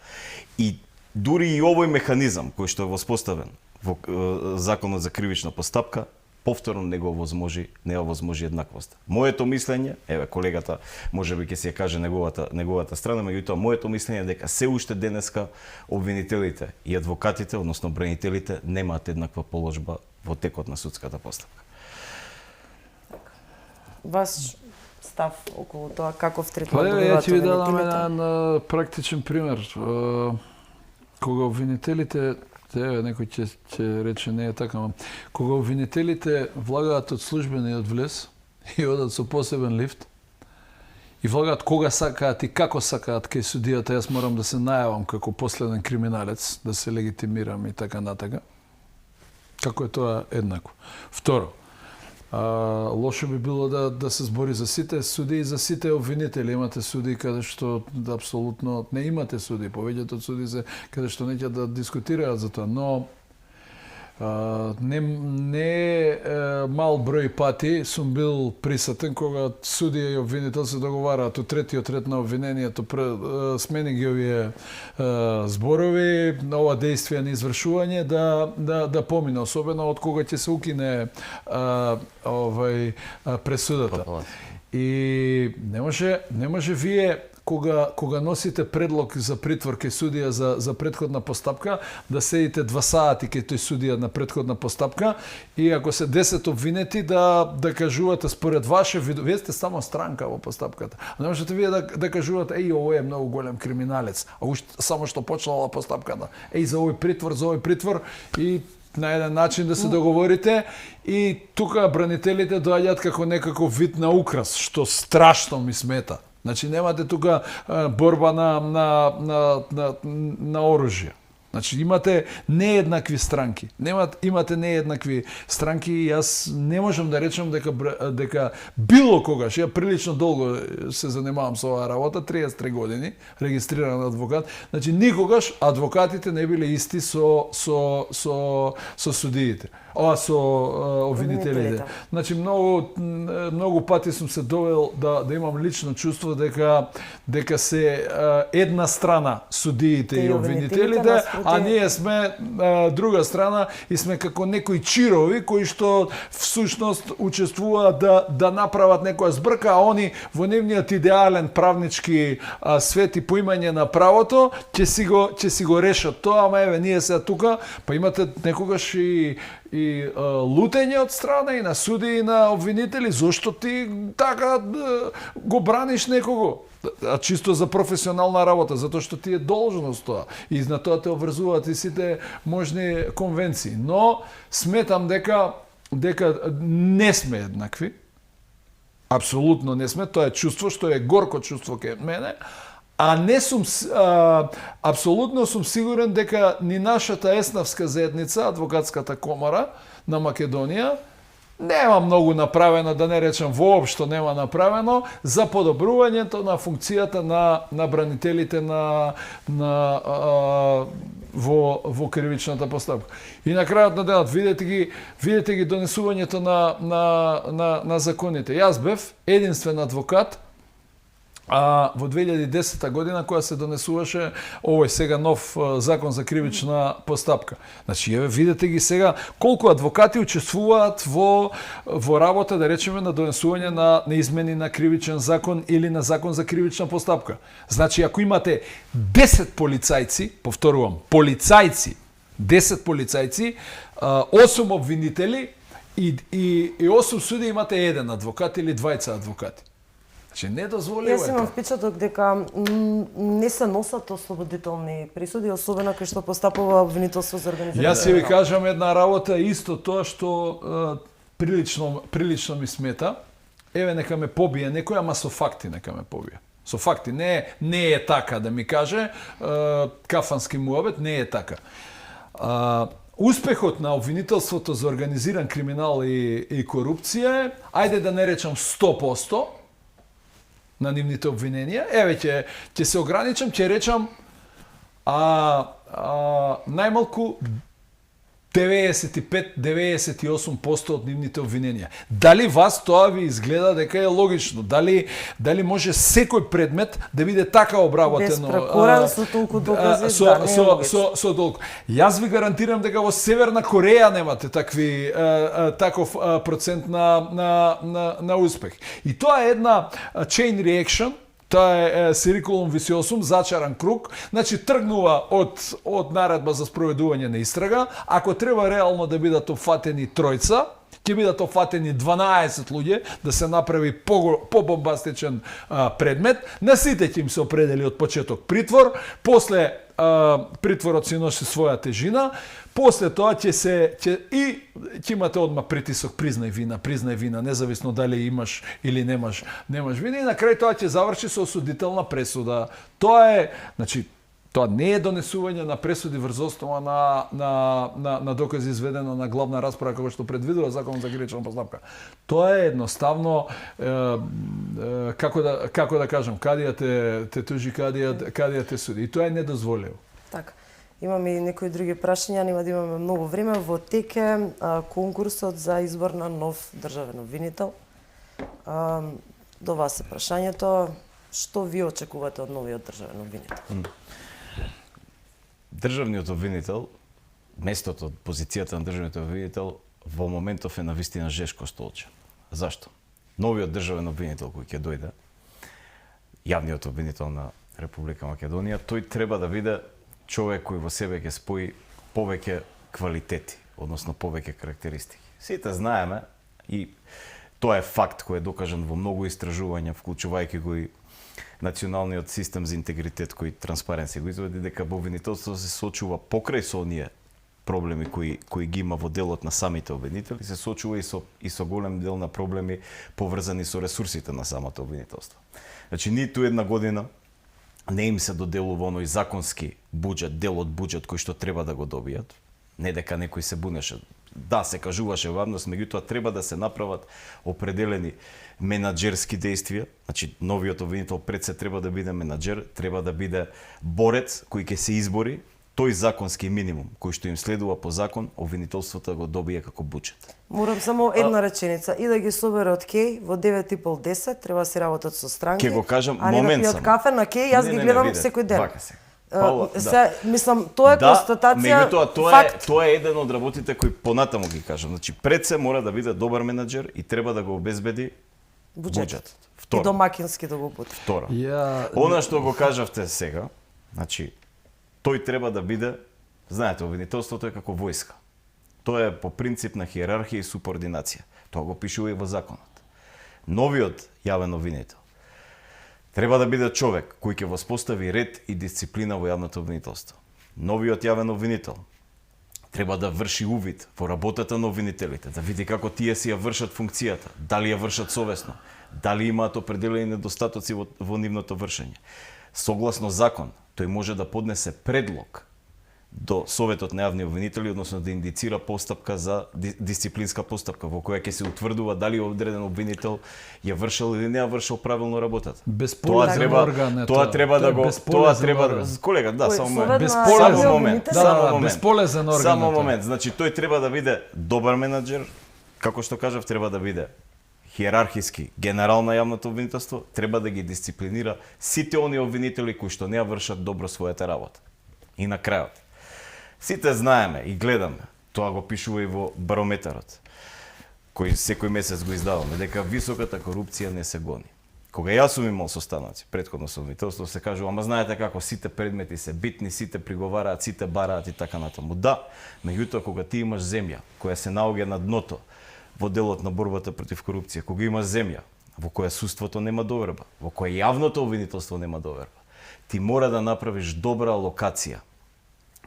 И дури и овој механизам кој што е воспоставен во законот за кривична постапка, повторно не овозможи еднаквост. Моето мислење, еве колегата можеби ќе се каже неговата страна, меѓутоа моето мислење е дека се уште денеска обвинителите и адвокатите, односно бранителите, немаат еднаква положба во текот на судската постапка. Ваш став околу тоа каков Па третман ја добиваат ќе ви дадам обвинителите? еден практичен пример. Кога обвинителите, некој ќе рече не е така, но кога обвинителите влагаат од службениот влез и одат со посебен лифт и влагаат кога сакаат и како сакаат кај судијата, јас морам да се најавам како последен криминалец, да се легитимирам и така натака. Како е тоа еднакво? Второ, Лошо би било да се збори за сите суди и за сите обвинители. Имате суди каде што апсолутно не имате суди, повеќето од суди се каде што неќе да дискутираат за тоа, но не мал број пати сум бил присутен кога судија и обвинител се договараат у третиот ред на обвинението, смени ги овие зборови, ова действие на извршување да помине, особено од кога ќе се укине пресудата. И не може вие кога носите предлог за притвор кај судија за претходна постапка, да седите 2 сати кај тој судија на претходна постапка и ако се 10 обвинети да кажувате според ваше вие сте само странка во постапката. А не можете вие да кажувате овој е многу голем криминалец, а уште само што почнала постапката. За овој притвор и на еден начин да се договорите и тука бранителите доаѓаат како некаков вид на украс, што страшно ми смета. Значи немате тука борба на оружје. Значи имате нееднакви странки. Имате нееднакви странки и јас не можам да речам дека било когаш, ја прилично долго се занимавам со оваа работа, 33 години, регистриран адвокат, значи никогаш адвокатите не биле исти со судиите. Со обвинителите. Значи многу пати сум се довел да имам лично чувство дека се една страна судиите и обвинителите, а ние сме друга страна и сме како некои чирови кои што всушност учествуваат да направат некоја збрка, а они во нивниот идеален правнички свет и поимање на правото ќе си го решат тоа, ама еве ние се тука, па имате некогаш и лутење од страна и на суди и на обвинители, зошто ти така го браниш некого? Чисто за професионална работа, затоа што ти е должност тоа и на тоа те обврзуваат и сите можни конвенции. Но сметам дека не сме еднакви. Апсолутно не сме, тоа е чувство што е горко чувство кај мене. А не сум, апсолутно сум сигурен дека ни нашата еснавска заедница, адвокатската комора на Македонија, нема многу направено, да не речем воопшто нема направено, за подобрувањето на функцијата на бранителите во кривичната постапка. И на крајот на денот, видете ги донесувањето на законите. Јас бев единствен адвокат во 2010 година која се донесуваше овој сега нов закон за кривична постапка. Значи, видите ги сега колку адвокати учествуваат во работа, да речеме, на донесување на измени на кривичен закон или на закон за кривична постапка. Значи, ако имате 10 полицајци, повторувам, 10 полицајци, 8 обвинители и 8 суди, имате еден адвокат или 20 адвокати. Значи, недозволиво е тоа. Јас имам впечаток дека не се носат ослободителни присуди, особено кај што постапува обвинителство за организирање. Јас ќе ви кажам една работа, исто тоа што прилично ми смета. Еве, нека ме побие некој, ама со факти нека ме побие. Со факти, не е така да ми каже, кафански муабет, не е така. Успехот на обвинителството за организиран криминал и корупција е, ајде да не речам 100%, на нивните обвиненија. Еве ќе се ограничам, ќе речам најмалку 95-98% од нивните обвиненија. Дали вас тоа ви изгледа дека е логично? Дали може секој предмет да биде така обработено? Безпрекоран со толку докази, со толку. Јас ви гарантирам дека во Северна Кореја немате таков процент на успех. И тоа е една chain reaction. Тоа е сирикулум висиосум, зачаран круг. Значи, тргнува од наредба за спроведување на истрага. Ако треба реално да бидат опфатени тројца, ќе бидат опфатени 12 луѓе, да се направи побомбастичен предмет. На сите ќе им се определи од почеток притвор, после притворот си носи своја тежина, после тоа ќе имате одма притисок, признај вина, независно дали имаш или немаш вина, и на крај тоа ќе заврши со осудителна пресуда. Тоа е, значи, Тоа не е донесување на пресуди врз основа на докази изведено на главна расправа како што предвидува Законот за кривична постапка. Тоа е едноставно како да кажам, кадија те тужи, кадија те суди. И тоа е недозволиво. Така. Имаме и некои други прашања, нема да имаме многу време. Во тек е конкурсот за избор на нов државен обвинител. До вас е прашањето, што ви очекувате од новиот државен обвинител? Државниот обвинител, местото, позицијата на државниот обвинител во моментов е навистина жешко столче. Зашто? Новиот државен обвинител кој ќе дојде, јавниот обвинител на Република Македонија, тој треба да биде човек кој во себе ќе спои повеќе квалитети, односно повеќе карактеристики. Сите знаеме и тоа е факт кој е докажан во многу истражувања, вклучувајќи го и Националниот систем за интегритет кој Транспаренси го изведи, дека обвинителството се соочува покрај со оние проблеми кои ги има во делот на самите обвинители, се соочува и со голем дел на проблеми поврзани со ресурсите на самото обвинителство. Значи, ниту една година не им се доделува оној законски буџет, дел од буџет кој што треба да го добијат. Не дека некој се бунеше. Да, се кажуваше вавност, меѓутоа треба да се направат определени менаџерски дејствија. Значи, новиот обвинител пред се треба да биде менаџер, треба да биде борец кој ќе се избори тој законски минимум кој што им следува по закон, обвинителството го добие како буџет. Морам само една реченица. И да ги собере од Кеј во 9:30 треба да се работат со странки. Ќе го кажам, а не момент да пијат кафе на Кеј, јас ги гледам виде, секој ден. Вака се. Паула, Мислам, тоа е констатација, факт. Тоа е еден од работите кои понатаму ги кажам. Значи, пред се мора да биде добар менаџер и треба да го обезбеди буџетот. И домакински да го упути. Второ. Она што го кажавте сега, значи, тој треба да биде, знаете, обвинителството е како војска. Тоа е по принцип на хиерархија и субординација. Тоа го пишува и во законот. Новиот јавен обвинител треба да биде човек кој ќе воспостави ред и дисциплина во јавното обвинителство. Новиот јавен обвинител треба да врши увид во работата на обвинителите, да види како тие си ја вршат функцијата, дали ја вршат совесно, дали имаат определени недостатоци во нивното вршење. Согласно закон, тој може да поднесе предлог до Советот на јавни обвинители, односно да индицира постапка за дисциплинска постапка во која ќе се утврдува дали одреден обвинител ја вршил или не ја вршил правилно работата. Бесполезен орган е тоа треба да го колега, да, само момент. Бесполезен орган. Само момент. Значи тој треба да биде добар менаџер, како што кажав, треба да биде хиерархиски генерал на јавното обвинителство, треба да ги дисциплинира сите оние обвинители кои што не ја вршат добро својата работа. И на крајот, сите знаеме и гледаме, тоа го пишува и во барометарот, кој секој месец го издаваме, дека високата корупција не се гони. Кога јас сум имал состаноци, претходно со обвинителство, се кажува, ама знаете како сите предмети се битни, сите приговараат, сите бараат и така натаму. Да, меѓутоа кога ти имаш земја која се наоѓа на дното во делот на борбата против корупција, кога имаш земја во која судството нема доверба, во која јавното обвинителство нема доверба, ти мора да направиш добра алокација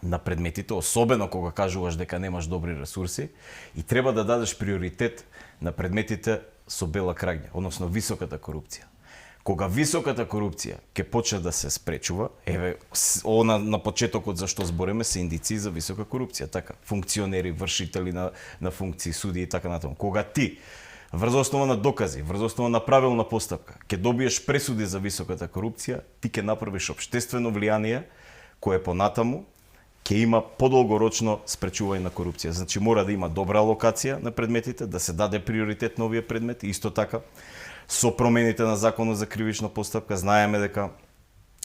на предметите, особено кога кажуваш дека немаш добри ресурси, и треба да дадеш приоритет на предметите со бела краѓа, односно високата корупција. Кога високата корупција ќе почне да се спречува, еве, она на почетокот за што збориме се индици за висока корупција, така, функционери, вршители на функции, суди и така натаму. Кога ти врз основа на докази, врз основа на правилна постапка, ќе добиеш пресуди за високата корупција, ти ќе направиш општествено влијание кое понатаму ќе има подолгорочно спречување на корупција. Значи мора да има добра алокација на предметите, да се даде приоритет на овие предмети, исто така со промените на законот за кривична постапка знаеме дека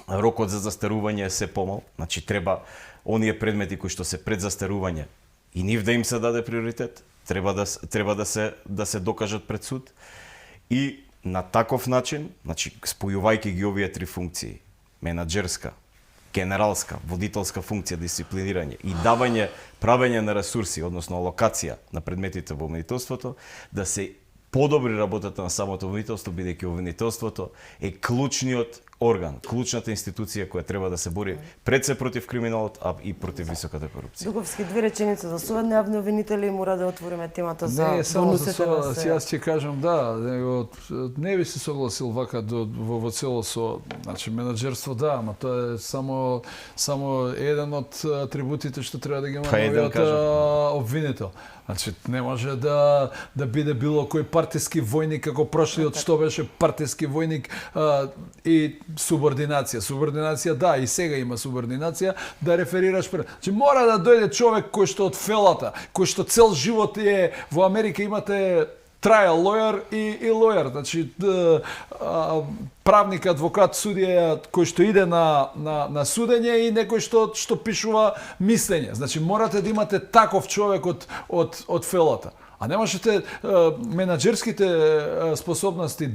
рокот за застарување е се помал, значи треба оние предмети кои што се пред застарување и нив да им се даде приоритет, треба да се докажат пред суд и на таков начин, значи спојувајќи ги овие три функции, менаџерска, генералска, водителска функција, дисциплинирање и правење на ресурси, односно алокација на предметите во обвинителството, да се подобри работата на самото обвинителство, бидејќи обвинителството е клучниот орган, клучната институција која треба да се бори пред се против криминалот, а и против високата корупција. Дуговски, две реченици за суден јавни обвинители, мора да отвориме темата за Не, само за бонусите на со, јас ќе кажам не би се согласил вака во цело со, значи менаџерство ама тоа е само еден од атрибутите што треба да ги има новиот обвинител. Значи не може да биде било кој партиски војник како прошлиот што беше партиски војник и субординација. Субординација и сега има субординација да реферираш Значи мора да дојде човек кој што од фелата, кој што цел живот е во Америка имате trial lawyer и lawyer, значи правник, адвокат, судија кој што иде на судење и некој што пишува мислење. Значи морате да имате таков човек од фелата. А не можете менаџерските способности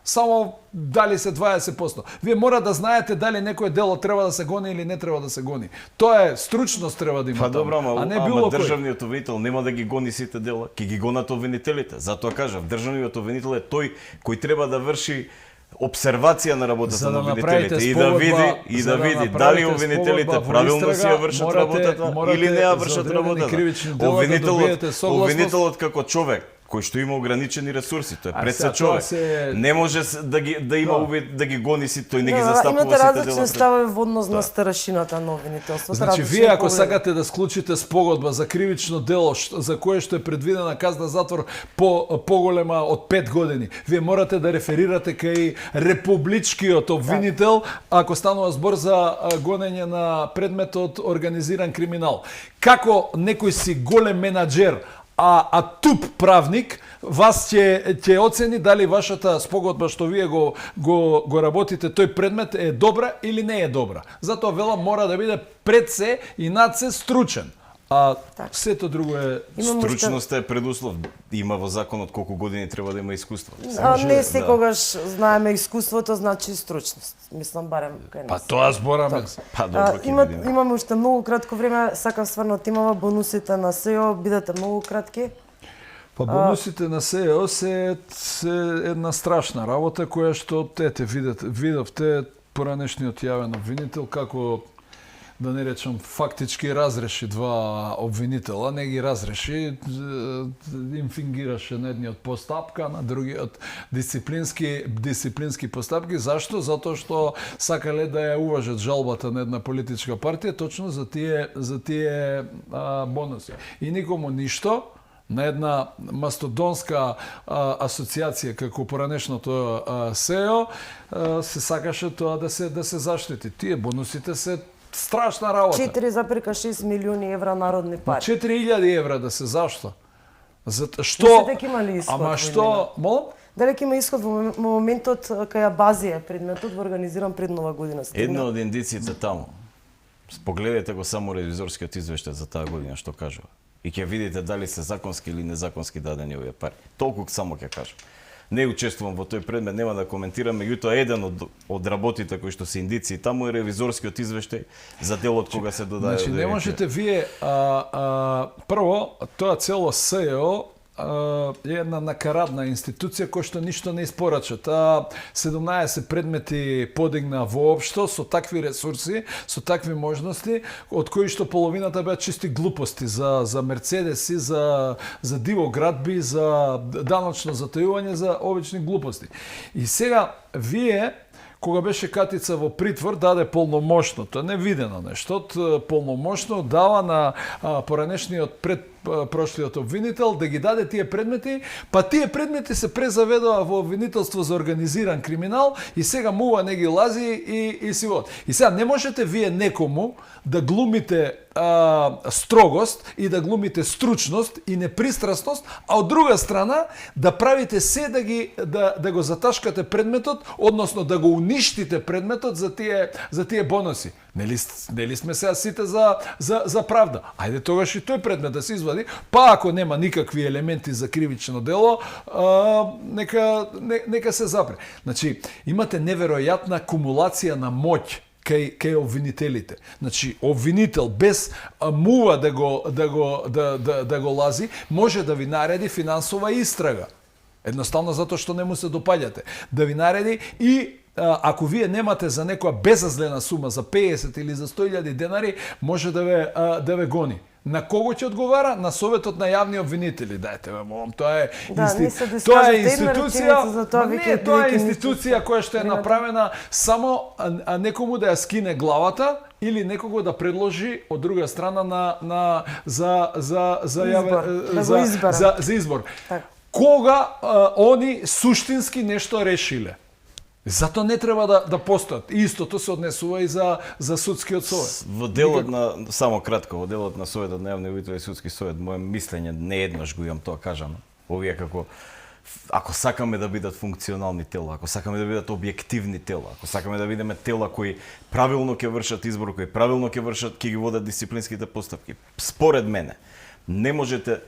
само дали се 20%. Вие мора да знаете дали некое дело треба да се гони или не треба да се гони. Тоа е стручност треба да има. Па добро, а не било државниот обвинител нема да ги гони сите дела, ќе ги гонат обвинителите. Затоа кажав, државниот обвинител е тој кој треба да врши обсервација на работата на обвинителите и да види дали обвинителите правилно си ја вршат работата или не ја вршат работата. Обвинителот како човек кој што има ограничени ресурси, тој е пред се човек. Не може да има увид да ги гони си, тој не ги застапува сите дела. Имате различни ставови во однос на старешината на обвинителството. Значи вие ако сакате да склучите спогодба за кривично дело за кое што е предвидена казна затвор поголема од 5 години, вие морате да реферирате кај републичкиот обвинител ако станува збор за гонење на предметот организиран криминал. Како некој си голем менаџер а туп правник вас ќе оцени дали вашата спогодба што вие го работите тој предмет е добра или не е добра. Затоа велам мора да биде пред се и над се стручен. А сето друго е стручноста е предуслов. Има во законот колку години треба да има искуство. Не секогаш знаеме искуството значи стручност. Мислам барем кај нас. Па тоа збораме. Имаме уште многу кратко време, сакам стварно темава бонусите на СЕО, бидете многу кратки. Па бонусите на СЕО се една страшна работа која што видовте поранешниот јавен обвинител како да не речам, фактички разреши два обвинитела, не ги разреши, им фингираше на едниот постапка, на другиот дисциплински постапки. Зашто? Затоа што сакале да ја уважат жалбата на една политичка партија точно за тие бонуси. И никому ништо. На една мастодонска асоциација како поранешното СЕО се сакаше тоа да се заштити. Тие бонусите се страшна работа. 4,6 милиони евра народни пари. 4.000 евра да се зашто? Што? Ама што? Молам? Дали ќе има исход во моментот кај базија предметот во организиран пред Нова година? Една од индициите таму. Погледнете го само ревизорскиот извештај за таа година што кажува. И ќе видите дали се законски или незаконски дадени овие пари. Толку само ќе кажам. Не учествувам во тој предмет, нема да коментирам, меѓутоа еден од работите кои што се индици таму е ревизорскиот извештај за делот кога се додаде. Значи не можете вие прво тоа цело СЕО е една накарадна институција која што ништо не испорача. Таа 17 предмети подигна воопшто со такви ресурси, со такви можности, од кои што половината беа чисти глупости за мерцедеси, за диво градби, за даночно затајување, за обични глупости. И сега вие кога беше Катица во притвор, даде полномошно, тоа невидено нешто, полномошно дава на поранешниот прошлиот обвинител да ги даде тие предмети, па тие предмети се презаведува во обвинителство за организиран криминал и сега мува не ги лази и си вод. И сега не можете вие некому да глумите строгост и да глумите стручност и непристрасност, а од друга страна да правите се да го заташкате предметот, односно да го уништите предметот за тие бонуси. Нели сме сега сите за правда? Ајде тогаш и тој предмет да се извади, па ако нема никакви елементи за кривично дело, нека се запре. Значи, имате неверојатна кумулација на моќ кај обвинителите. Значи, обвинител без мува да го лази, може да ви нареди финансова истрага. Едноставно затоа што не му се допаѓате. Да ви нареди и ако вие немате за некоја безазлена сума за 50 или за 100.000 денари, може да ве гони. На кого ќе одговара? На Советот на јавни обвинители. Дајте ме молам, тоа е тоа е институција, не, тоа е институција која што е направена само некому да ја скине главата или некого да предложи од друга страна за избор. Кога они суштински нешто решиле. Затоа не треба да постојат. Истото се однесува и за судскиот совет. Во делот на само кратко, во делот на Советот на јавни обвинители и судски совет, мое мислење не еднаш го имам тоа кажано. Овие како ако сакаме да бидат функционални тела, ако сакаме да бидат објективни тела, ако сакаме да видиме тела кои правилно ќе вршат избор, кои правилно ќе ги водат дисциплинските постапки, според мене не можете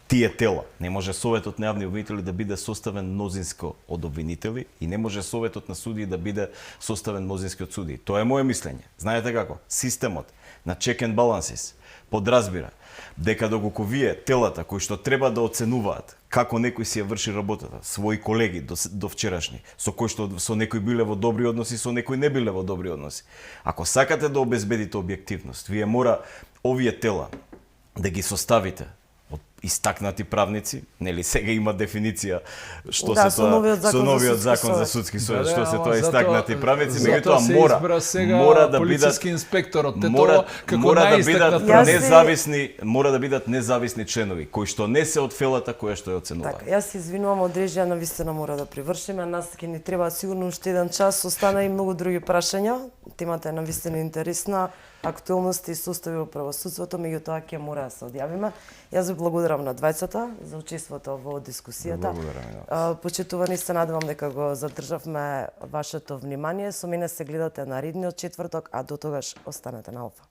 тие тела, не може Советот на јавни обвинители да биде составен мнозинско од обвинители и не може Советот на судии да биде составен мнозински од судии. Тоа е мое мислење. Знаете како? Системот на check and balances подразбира дека доколку вие телата кои што треба да оценуваат како некој си ја врши работата, своји колеги до вчерашни, со кои што со некои биле во добри односи, со некои не биле во добри односи. Ако сакате да обезбедите објективност, вие мора овие тела да ги составите од истакнати правници, нели сега има дефиниција што се тоа со новиот закон за судски совет, што се тоа истакнати правници, меѓутоа мора да бидат инспекторот мора да бидат независни, мора да бидат независни членови кои што не се од фелата која што ја оценуваат. Така, јас се извинувам, од режија навистина мора да привршиме, нас ќе ни треба сигурно уште еден час, остана и многу други прашања. Темата е навистина интересна, актуелности и состави во правосудството, меѓутоа ќе мора да се одјавиме. Јас ви благодарам на двајцата за учеството во дискусијата. Почитувани, се надевам дека го задржавме вашето внимание. Со мене се гледате на наредниот четврток, а до тогаш останете на Алфа.